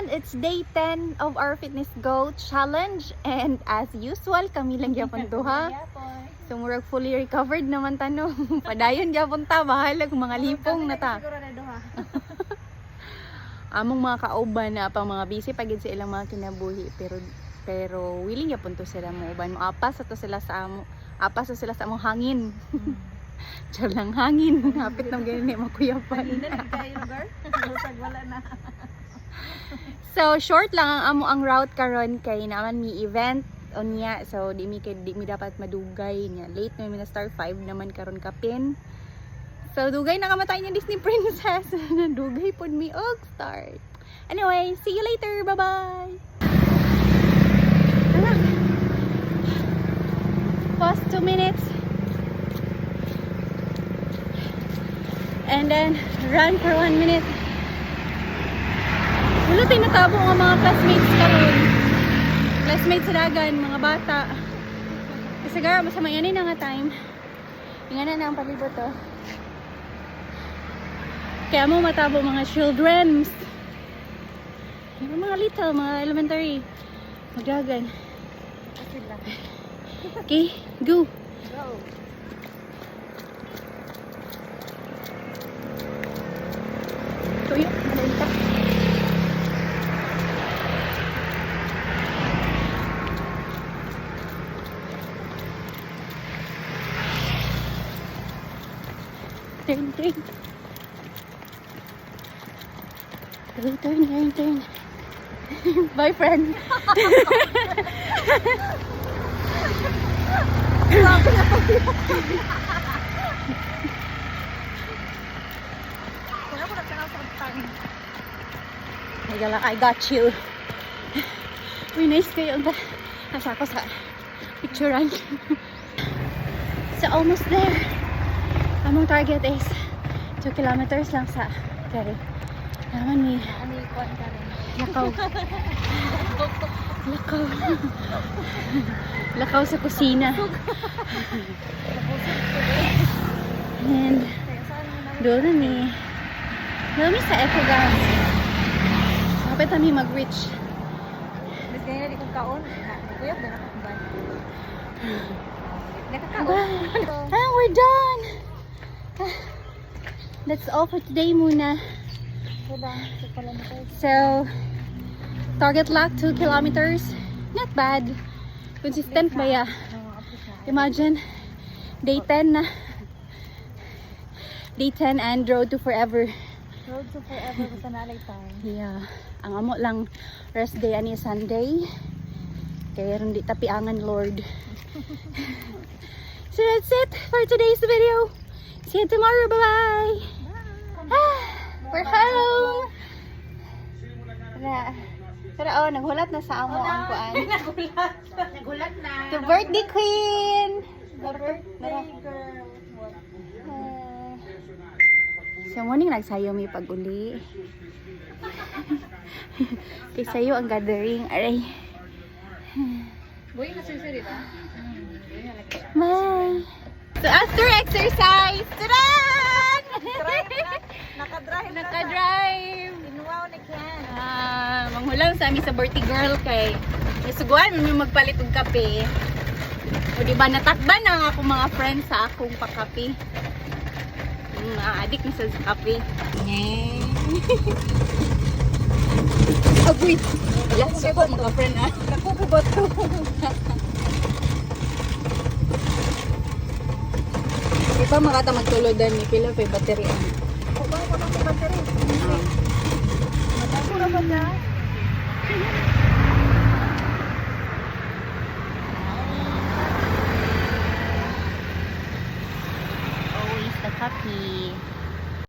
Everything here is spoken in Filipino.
And it's day 10 of our Fitness Go challenge. And as usual, kami lang gyapon duha. So murag fully recovered naman tanong. Padayon gyapon ta, bahala kung mga lipong na ta. Among mga kauban na pang mga busy pagid sa ilang mga kinabuhi, pero willing gyapon to sila mo uban. Apas to sila sa amo. Apas to sila sa among hangin. Char lang hangin. Hapit nang ganyan ni makuyapan. Wala na. So short lang ang amo ang route karon kay naman mi event unya, so di mi dapat madugay niya. Late na mi na start 5 naman karon kapin. So dugay na kamatay niya Disney princess. Dugay pod mi og start. Anyway, see you later. Bye-bye. Pause 2 minutes. And then run for 1 minute. Wala tayo natabo ng mga classmates karon. Classmates sa dagan, mga bata. Kasi gara, masama yan na nga time. Yung na ang palibot to. Kaya mo matabo mga children. Yung mga little, mga elementary. Magdagan. Okay, go. Go. Tuyo, malita. Turn. Bye, friend. I got you. Uy, nice kayo. Nasa ako sa picturean. So, almost there. Among target is 2 kilometers lang sa kari. Naman ni lakaw. Lakaw sa kusina. And doon na sa Ecogas. Kapit kami mag-reach. Mas ganyan na di kong kaon. Kuyap na nakakabay. And we're done. That's all for today muna. So, target lock 2 kilometers. Not bad. Consistent ba ya? Imagine, day 10 na. Day 10 and road to forever. Road to forever basta nalay time. Yeah. Ang amo lang rest day ani Sunday. Kaya ron di tapiangan Lord. So that's it for today's video. See you tomorrow. Bye-bye. We're home. Tara, naghulat na sa amo ang kuan. Nagulat na. The birthday queen. Birthday girl. So morning nagsayo may pag-uli. Kay sayo ang gathering. Aray. Boy, nasusunod ito. Bye. So after exercise, taran! Naka-drive. Inuwaw na kyan. Manghulang sa amin sa birthday girl kay nasuguan mo magpalit og kape. O di ba natakban na ako mga friends sa akong pakape. Adik na sa kape. Agoy. Wala siya ko mga friend ah. Nakukubot ko. Di ba makata magtulodan ni pila pa battery ang. Kung ko ng battery.